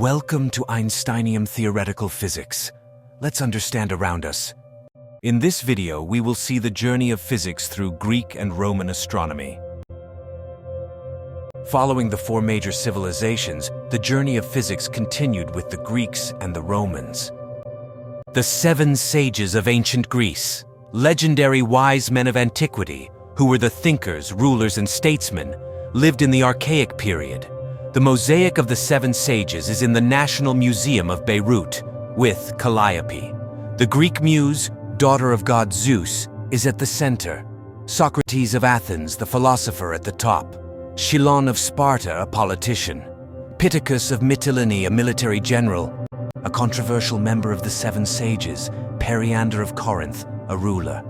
Welcome to Einsteinium theoretical physics. Let's understand around us. In this video, we will see the journey of physics through Greek and Roman astronomy. Following the four major civilizations, the journey of physics continued with the Greeks and the Romans. The seven sages of ancient Greece, legendary wise men of antiquity, who were the thinkers, rulers, and statesmen, lived in the Archaic period. The mosaic of the seven sages is in the National Museum of Beirut, with Calliope. The Greek muse, daughter of god Zeus, is at the center. Socrates of Athens, the philosopher, at the top. Chilon of Sparta, a politician. Pittacus of Mytilene, a military general. A controversial member of the seven sages, Periander of Corinth, a ruler.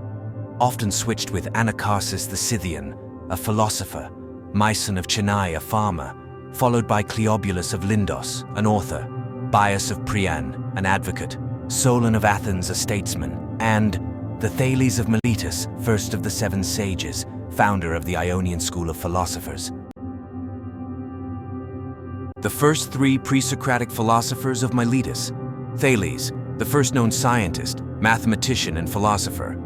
Often switched with Anacharsis the Scythian, a philosopher. Myson of Chennai, a farmer. Followed by Cleobulus of Lindos, an author. Bias of Priam, an advocate. Solon of Athens, a statesman. And the Thales of Miletus, first of the seven sages, founder of the Ionian school of philosophers. The first three pre-Socratic philosophers of Miletus: Thales, the first known scientist, mathematician, and philosopher;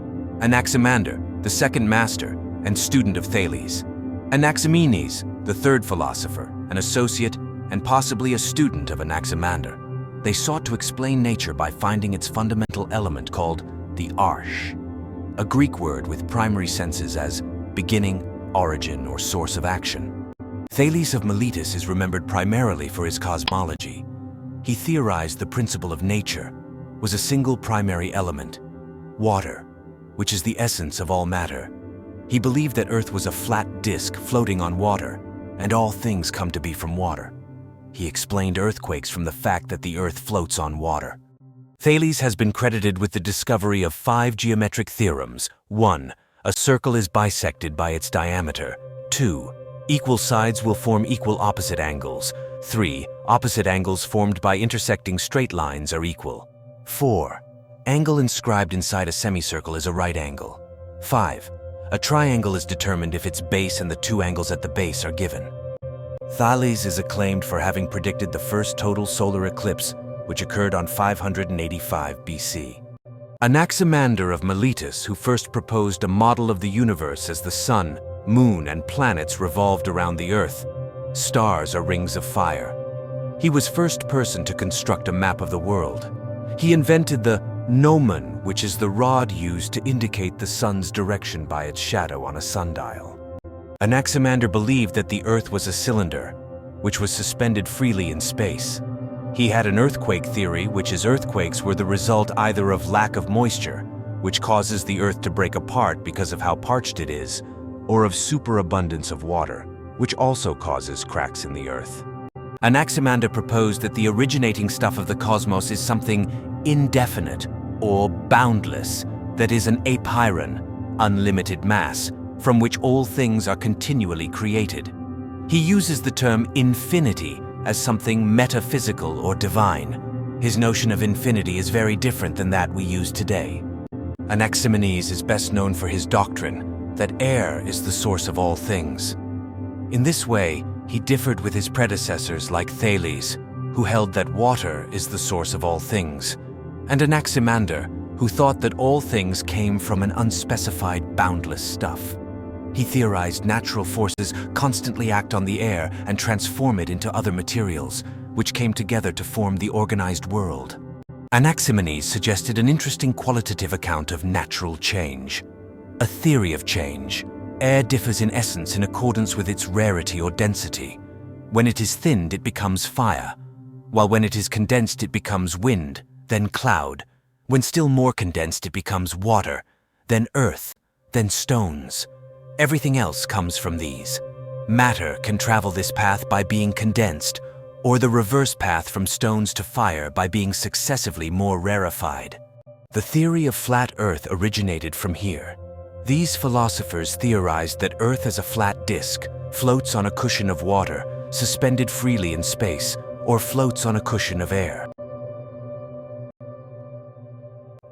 Anaximander, the second master and student of Thales; Anaximenes, the third philosopher, an associate, and possibly a student of Anaximander. They sought to explain nature by finding its fundamental element called the arche, a Greek word with primary senses as beginning, origin, or source of action. Thales of Miletus is remembered primarily for his cosmology. He theorized the principle of nature was a single primary element, water, which is the essence of all matter. He believed that Earth was a flat disk floating on water, and all things come to be from water. He explained earthquakes from the fact that the Earth floats on water. Thales has been credited with the discovery of 5 geometric theorems. 1. A circle is bisected by its diameter. 2. Equal sides will form equal opposite angles. 3. Opposite angles formed by intersecting straight lines are equal. 4. Angle inscribed inside a semicircle is a right angle. 5. A triangle is determined if its base and the two angles at the base are given. Thales is acclaimed for having predicted the first total solar eclipse, which occurred on 585 BC. Anaximander of Miletus, who first proposed a model of the universe as the sun, moon, and planets revolved around the Earth. Stars are rings of fire. He was first person to construct a map of the world. He invented the gnomon, which is the rod used to indicate the sun's direction by its shadow on a sundial. Anaximander believed that the Earth was a cylinder, which was suspended freely in space. He had an earthquake theory, which is earthquakes were the result either of lack of moisture, which causes the Earth to break apart because of how parched it is, or of superabundance of water, which also causes cracks in the Earth. Anaximander proposed that the originating stuff of the cosmos is something indefinite or boundless, that is an apeiron, unlimited mass, from which all things are continually created. He uses the term infinity as something metaphysical or divine. His notion of infinity is very different than that we use today. Anaximenes is best known for his doctrine that air is the source of all things. In this way, he differed with his predecessors like Thales, who held that water is the source of all things, and Anaximander, who thought that all things came from an unspecified, boundless stuff. He theorized natural forces constantly act on the air and transform it into other materials, which came together to form the organized world. Anaximenes suggested an interesting qualitative account of natural change, a theory of change. Air differs in essence in accordance with its rarity or density. When it is thinned, it becomes fire, while when it is condensed, it becomes wind, then cloud. When still more condensed, it becomes water, then earth, then stones. Everything else comes from these. Matter can travel this path by being condensed, or the reverse path from stones to fire by being successively more rarefied. The theory of flat Earth originated from here. These philosophers theorized that Earth as a flat disk floats on a cushion of water, suspended freely in space, or floats on a cushion of air.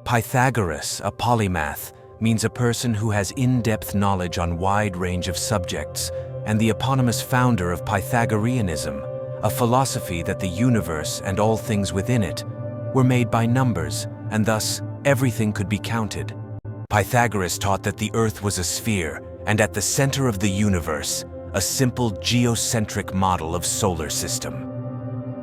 Pythagoras, a polymath, means a person who has in-depth knowledge on wide range of subjects, and the eponymous founder of Pythagoreanism, a philosophy that the universe and all things within it were made by numbers, and thus everything could be counted. Pythagoras taught that the Earth was a sphere, and at the center of the universe, a simple geocentric model of solar system.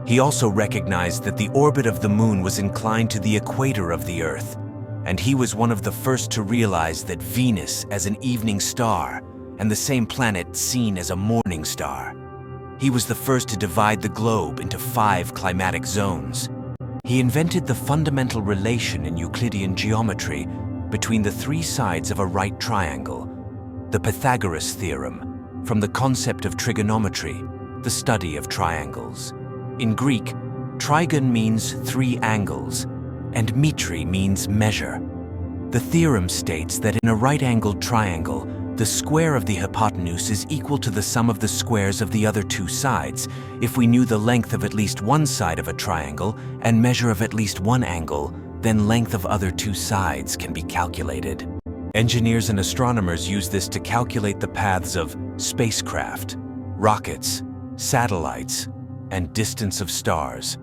He also recognized that the orbit of the moon was inclined to the equator of the Earth, and he was one of the first to realize that Venus as an evening star and the same planet seen as a morning star. He was the first to divide the globe into 5 climatic zones. He invented the fundamental relation in Euclidean geometry between the 3 sides of a right triangle, the Pythagoras theorem, from the concept of trigonometry, the study of triangles. In Greek, trigon means 3 angles, and metri means measure. The theorem states that in a right-angled triangle, the square of the hypotenuse is equal to the sum of the squares of the other 2 sides. If we knew the length of at least one side of a triangle and measure of at least one angle, then length of other 2 sides can be calculated. Engineers and astronomers use this to calculate the paths of spacecraft, rockets, satellites, and distance of stars.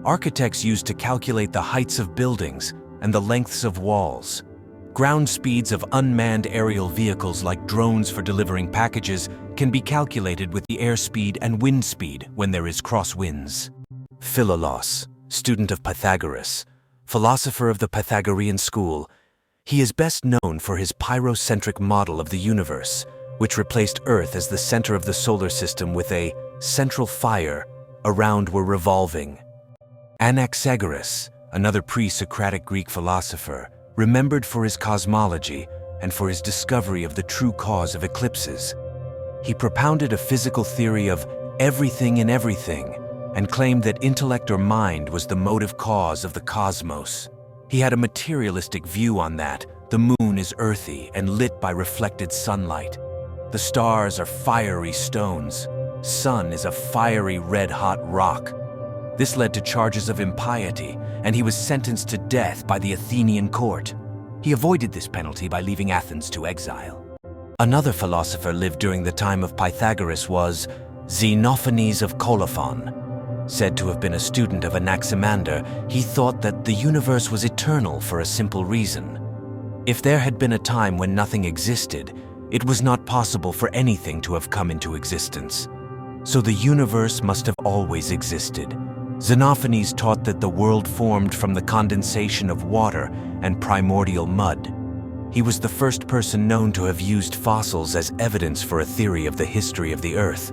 Architects use to calculate the heights of buildings and the lengths of walls. Ground speeds of unmanned aerial vehicles like drones for delivering packages can be calculated with the airspeed and wind speed when there is crosswinds. Philolaus, student of Pythagoras, philosopher of the Pythagorean school, he is best known for his pyrocentric model of the universe, which replaced Earth as the center of the solar system with a central fire around were revolving. Anaxagoras, another pre-Socratic Greek philosopher, remembered for his cosmology and for his discovery of the true cause of eclipses. He propounded a physical theory of everything in everything and claimed that intellect or mind was the motive cause of the cosmos. He had a materialistic view on that. The moon is earthy and lit by reflected sunlight. The stars are fiery stones. Sun is a fiery red-hot rock. This led to charges of impiety, and he was sentenced to death by the Athenian court. He avoided this penalty by leaving Athens to exile. Another philosopher lived during the time of Pythagoras was Xenophanes of Colophon. Said to have been a student of Anaximander, he thought that the universe was eternal for a simple reason. If there had been a time when nothing existed, it was not possible for anything to have come into existence. So the universe must have always existed. Xenophanes taught that the world formed from the condensation of water and primordial mud. He was the first person known to have used fossils as evidence for a theory of the history of the Earth.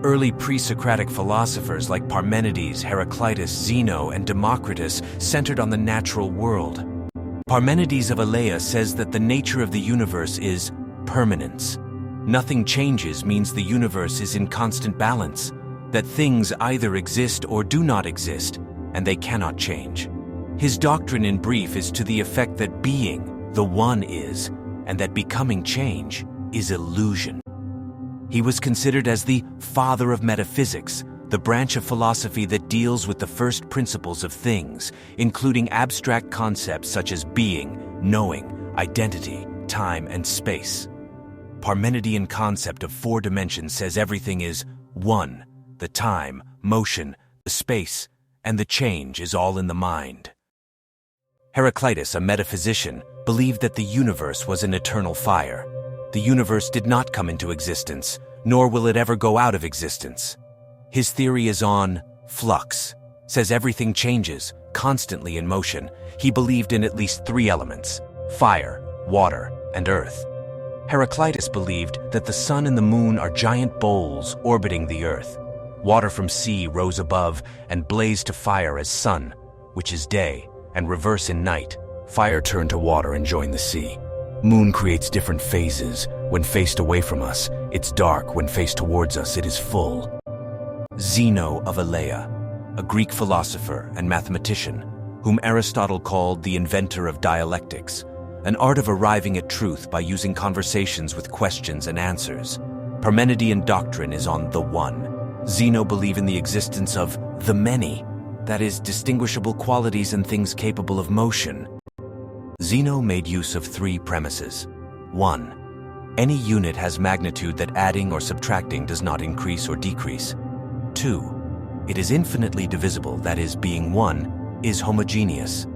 Early pre-Socratic philosophers like Parmenides, Heraclitus, Zeno, and Democritus centered on the natural world. Parmenides of Elea says that the nature of the universe is permanence. Nothing changes means the universe is in constant balance, that things either exist or do not exist, and they cannot change. His doctrine in brief is to the effect that being, the one is, and that becoming change is illusion. He was considered as the father of metaphysics, the branch of philosophy that deals with the first principles of things, including abstract concepts such as being, knowing, identity, time, and space. Parmenidean concept of 4 dimensions says everything is one. The time, motion, the space, and the change is all in the mind. Heraclitus, a metaphysician, believed that the universe was an eternal fire. The universe did not come into existence, nor will it ever go out of existence. His theory is on flux, says everything changes, constantly in motion. He believed in at least 3 elements: fire, water, and earth. Heraclitus believed that the sun and the moon are giant bowls orbiting the earth. Water from sea rose above and blazed to fire as sun, which is day, and reverse in night. Fire turned to water and joined the sea. Moon creates different phases. When faced away from us, it's dark. When faced towards us, it is full. Zeno of Elea, a Greek philosopher and mathematician, whom Aristotle called the inventor of dialectics, an art of arriving at truth by using conversations with questions and answers. Parmenidean doctrine is on the one. Zeno believed in the existence of the many, that is, distinguishable qualities and things capable of motion. Zeno made use of 3 premises. 1. Any unit has magnitude that adding or subtracting does not increase or decrease. 2. It is infinitely divisible, that is, being 1, is homogeneous.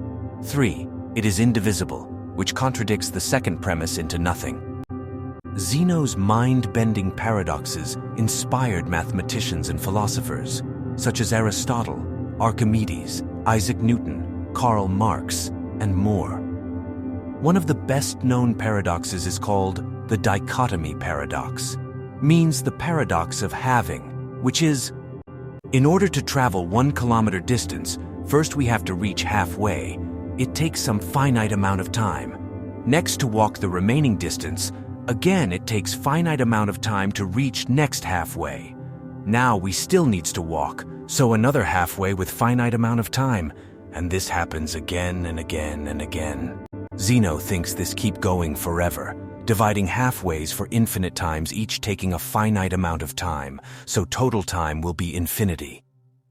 3. It is indivisible, which contradicts the second premise into nothing. Zeno's mind-bending paradoxes inspired mathematicians and philosophers, such as Aristotle, Archimedes, Isaac Newton, Karl Marx, and more. One of the best-known paradoxes is called the dichotomy paradox, means the paradox of halving, which is, in order to travel 1 kilometer distance, first we have to reach halfway. It takes some finite amount of time. Next, to walk the remaining distance, again it takes finite amount of time to reach next halfway. Now we still needs to walk, so another halfway with finite amount of time, and this happens again and again and again. Zeno thinks this keep going forever, dividing halfways for infinite times, each taking a finite amount of time, so total time will be infinity.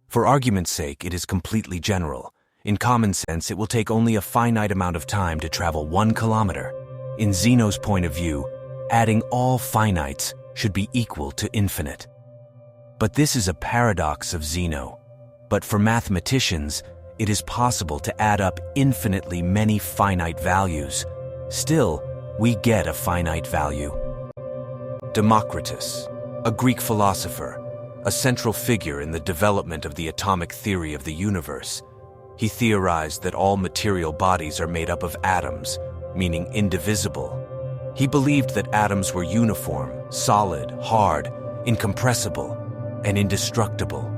For argument's sake, it is completely general. In common sense, it will take only a finite amount of time to travel 1 kilometer. In Zeno's point of view, adding all finites should be equal to infinite. But this is a paradox of Zeno. But for mathematicians, it is possible to add up infinitely many finite values. Still, we get a finite value. Democritus, a Greek philosopher, a central figure in the development of the atomic theory of the universe. He theorized that all material bodies are made up of atoms, meaning indivisible. He believed that atoms were uniform, solid, hard, incompressible, and indestructible.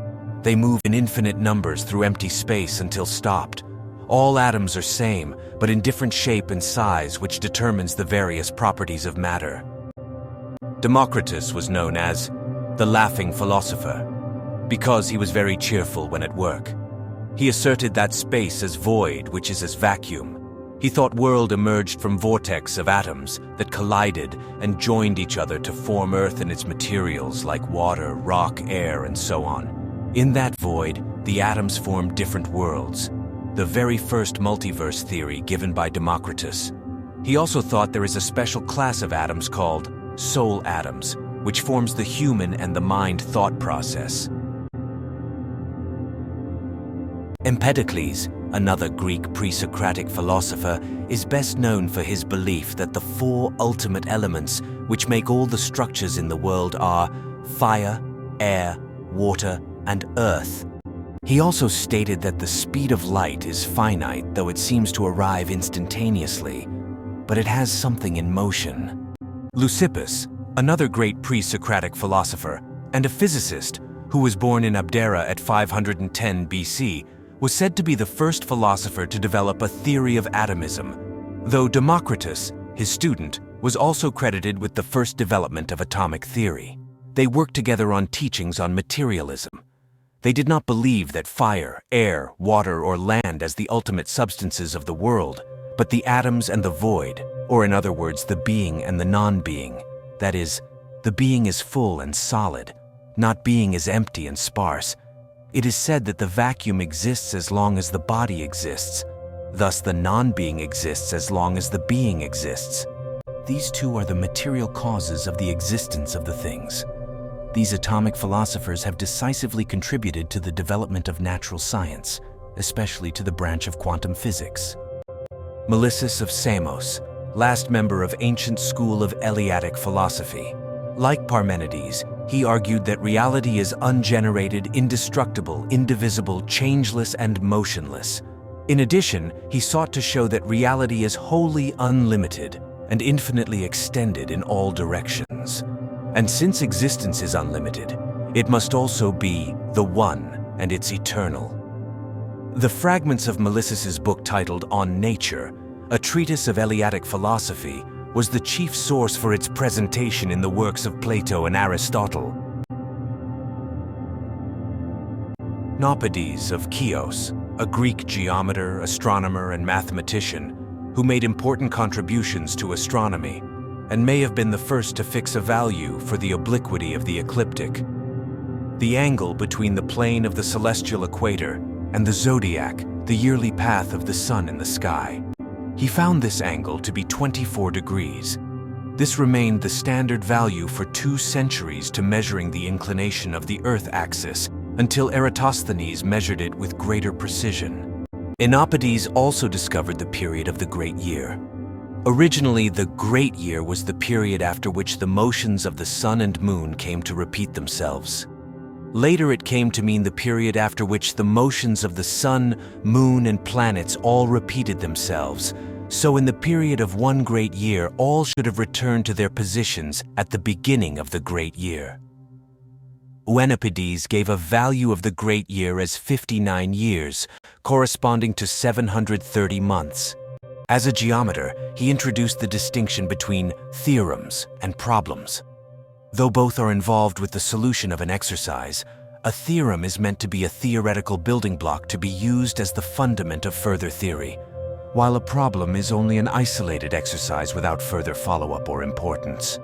They move in infinite numbers through empty space until stopped. All atoms are same, but in different shape and size, which determines the various properties of matter. Democritus was known as the laughing philosopher because he was very cheerful when at work. He asserted that space as void, which is as vacuum. He thought world emerged from vortex of atoms that collided and joined each other to form Earth and its materials like water, rock, air, and so on. In that void, the atoms formed different worlds, the very first multiverse theory given by Democritus. He also thought there is a special class of atoms called soul atoms, which forms the human and the mind thought process. Empedocles, another Greek pre-Socratic philosopher, is best known for his belief that the 4 ultimate elements which make all the structures in the world are fire, air, water, and earth. He also stated that the speed of light is finite, though it seems to arrive instantaneously, but it has something in motion. Leucippus, another great pre-Socratic philosopher and a physicist who was born in Abdera at 510 BC, was said to be the first philosopher to develop a theory of atomism, though Democritus, his student, was also credited with the first development of atomic theory. They worked together on teachings on materialism. They did not believe that fire, air, water, or land as the ultimate substances of the world, but the atoms and the void, or in other words, the being and the non-being. That is, the being is full and solid, not being is empty and sparse. It is said that the vacuum exists as long as the body exists. Thus, the non-being exists as long as the being exists. These two are the material causes of the existence of the things. These atomic philosophers have decisively contributed to the development of natural science, especially to the branch of quantum physics. Melissus of Samos, last member of ancient school of Eleatic philosophy. Like Parmenides, he argued that reality is ungenerated, indestructible, indivisible, changeless, and motionless. In addition, he sought to show that reality is wholly unlimited and infinitely extended in all directions. And since existence is unlimited, it must also be the One, and it's eternal. The fragments of Melissus's book titled On Nature, a treatise of Eleatic philosophy, was the chief source for its presentation in the works of Plato and Aristotle. Naupides of Chios, a Greek geometer, astronomer, and mathematician, who made important contributions to astronomy, and may have been the first to fix a value for the obliquity of the ecliptic, the angle between the plane of the celestial equator and the zodiac, the yearly path of the sun in the sky. He found this angle to be 24 degrees. This remained the standard value for 2 centuries to measuring the inclination of the Earth axis, until Eratosthenes measured it with greater precision. Enopides also discovered the period of the Great Year. Originally, the Great Year was the period after which the motions of the sun and moon came to repeat themselves. Later, it came to mean the period after which the motions of the sun, moon, and planets all repeated themselves. So in the period of one great year, all should have returned to their positions at the beginning of the great year. Euripides gave a value of the great year as 59 years, corresponding to 730 months. As a geometer, he introduced the distinction between theorems and problems. Though both are involved with the solution of an exercise, a theorem is meant to be a theoretical building block to be used as the fundament of further theory, while a problem is only an isolated exercise without further follow-up or importance.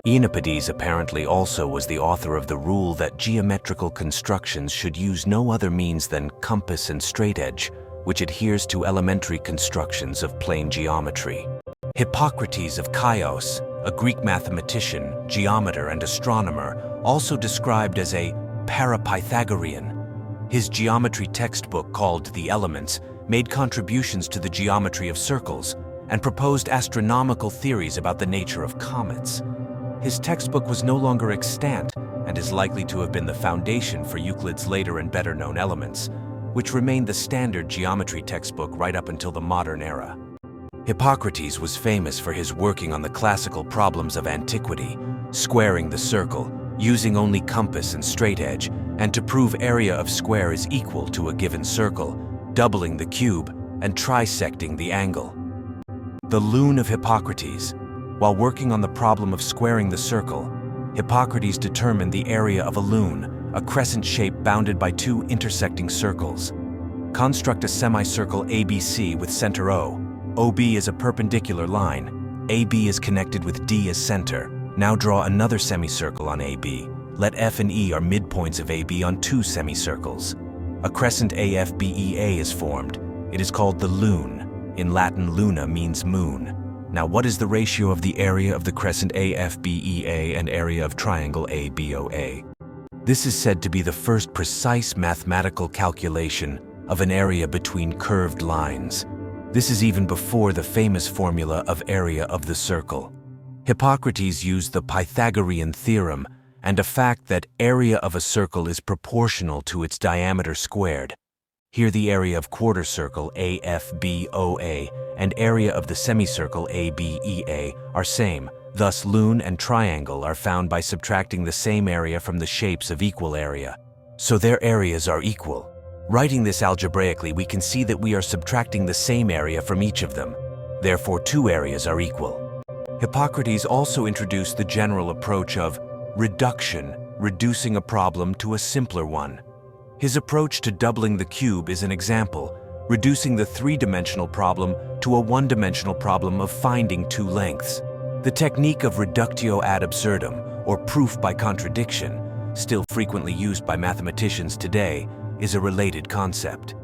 Euripides apparently also was the author of the rule that geometrical constructions should use no other means than compass and straightedge, which adheres to elementary constructions of plane geometry. Hippocrates of Chios, a Greek mathematician, geometer, and astronomer, also described as a Parapythagorean. His geometry textbook called The Elements made contributions to the geometry of circles and proposed astronomical theories about the nature of comets. His textbook was no longer extant and is likely to have been the foundation for Euclid's later and better-known Elements, which remained the standard geometry textbook right up until the modern era. Hippocrates was famous for his working on the classical problems of antiquity, squaring the circle, using only compass and straightedge, and to prove area of square is equal to a given circle, doubling the cube, and trisecting the angle. The Lune of Hippocrates. While working on the problem of squaring the circle, Hippocrates determined the area of a lune, a crescent shape bounded by 2 intersecting circles. Construct a semicircle ABC with center O. OB is a perpendicular line. AB is connected with D as center. Now draw another semicircle on AB. Let F and E are midpoints of AB on 2 semicircles. A crescent AFBEA is formed. It is called the lune. In Latin, luna means moon. Now, what is the ratio of the area of the crescent AFBEA and area of triangle ABOA? This is said to be the first precise mathematical calculation of an area between curved lines. This is even before the famous formula of area of the circle. Hippocrates used the Pythagorean theorem and a fact that area of a circle is proportional to its diameter squared. Here the area of quarter circle AFBOA and area of the semicircle ABEA are same. Thus, lune and triangle are found by subtracting the same area from the shapes of equal area. So their areas are equal. Writing this algebraically, we can see that we are subtracting the same area from each of them. Therefore, 2 areas are equal. Hippocrates also introduced the general approach of reduction, reducing a problem to a simpler one. His approach to doubling the cube is an example, reducing the 3-dimensional problem to a 1-dimensional problem of finding 2 lengths. The technique of reductio ad absurdum, or proof by contradiction, still frequently used by mathematicians today, is a related concept.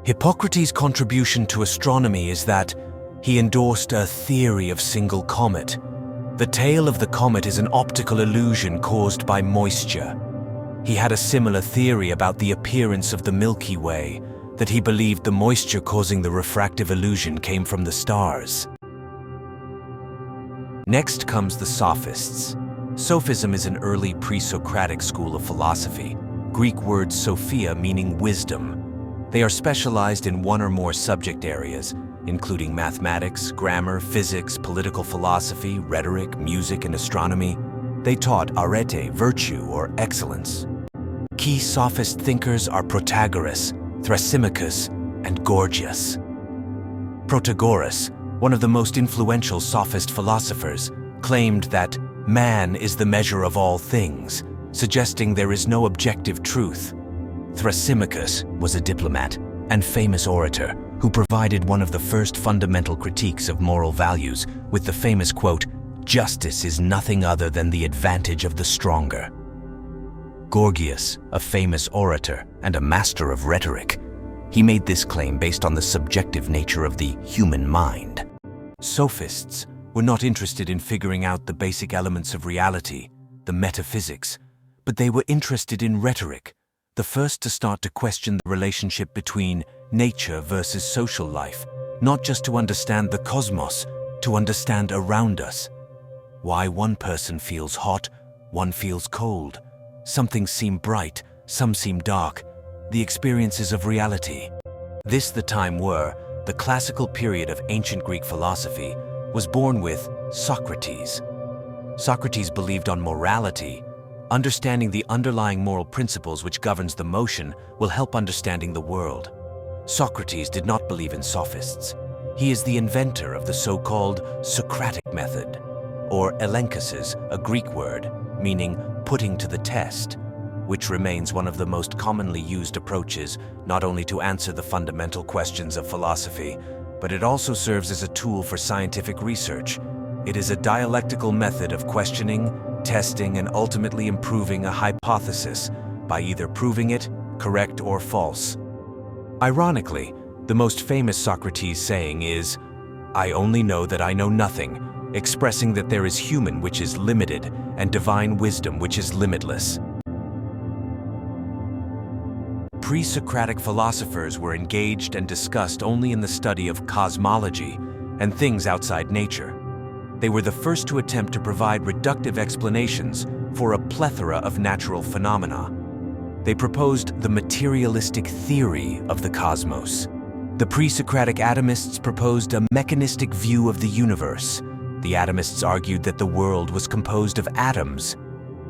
Hippocrates' contribution to astronomy is that he endorsed a theory of single comet. The tail of the comet is an optical illusion caused by moisture. He had a similar theory about the appearance of the Milky Way, that he believed the moisture causing the refractive illusion came from the stars. Next comes the Sophists. Sophism is an early pre-Socratic school of philosophy, Greek word sophia meaning wisdom. They are specialized in 1 or more subject areas, including mathematics, grammar, physics, political philosophy, rhetoric, music, and astronomy. They taught arete, virtue or excellence. Key Sophist thinkers are Protagoras, Thrasymachus, and Gorgias. Protagoras, one of the most influential Sophist philosophers, claimed that man is the measure of all things, suggesting there is no objective truth. Thrasymachus was a diplomat and famous orator who provided one of the first fundamental critiques of moral values with the famous quote, "Justice is nothing other than the advantage of the stronger." Gorgias, a famous orator and a master of rhetoric, he made this claim based on the subjective nature of the human mind. Sophists were not interested in figuring out the basic elements of reality, the metaphysics, but they were interested in rhetoric, the first to start to question the relationship between nature versus social life, not just to understand the cosmos, to understand around us. Why one person feels hot, one feels cold. Some things seem bright, some seem dark. The experiences of reality. This the time where the classical period of ancient Greek philosophy was born with Socrates. Socrates believed on morality. Understanding the underlying moral principles which governs the motion will help understanding the world. Socrates did not believe in sophists. He is the inventor of the so-called Socratic method, or elenkesis, a Greek word, meaning putting to the test, which remains one of the most commonly used approaches not only to answer the fundamental questions of philosophy, but it also serves as a tool for scientific research. It is a dialectical method of questioning, testing, and ultimately improving a hypothesis by either proving it correct or false. Ironically, the most famous Socrates saying is, "I only know that I know nothing," expressing that there is human which is limited and divine wisdom which is limitless. Pre-Socratic philosophers were engaged and discussed only in the study of cosmology and things outside nature. They were the first to attempt to provide reductive explanations for a plethora of natural phenomena. They proposed the materialistic theory of the cosmos. The pre-Socratic atomists proposed a mechanistic view of the universe. The atomists argued that the world was composed of atoms.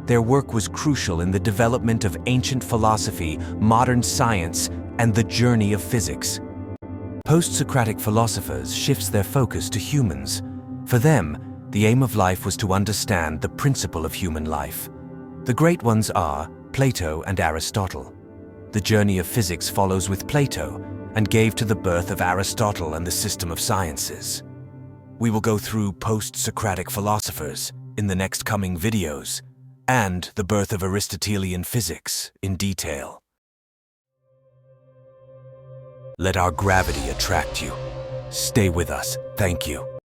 Their work was crucial in the development of ancient philosophy, modern science, and the journey of physics. Post-Socratic philosophers shifts their focus to humans. For them, the aim of life was to understand the principle of human life. The great ones are Plato and Aristotle. The journey of physics follows with Plato and gave to the birth of Aristotle and the system of sciences. We will go through post-Socratic philosophers in the next coming videos, and the birth of Aristotelian physics in detail. Let our gravity attract you. Stay with us. Thank you.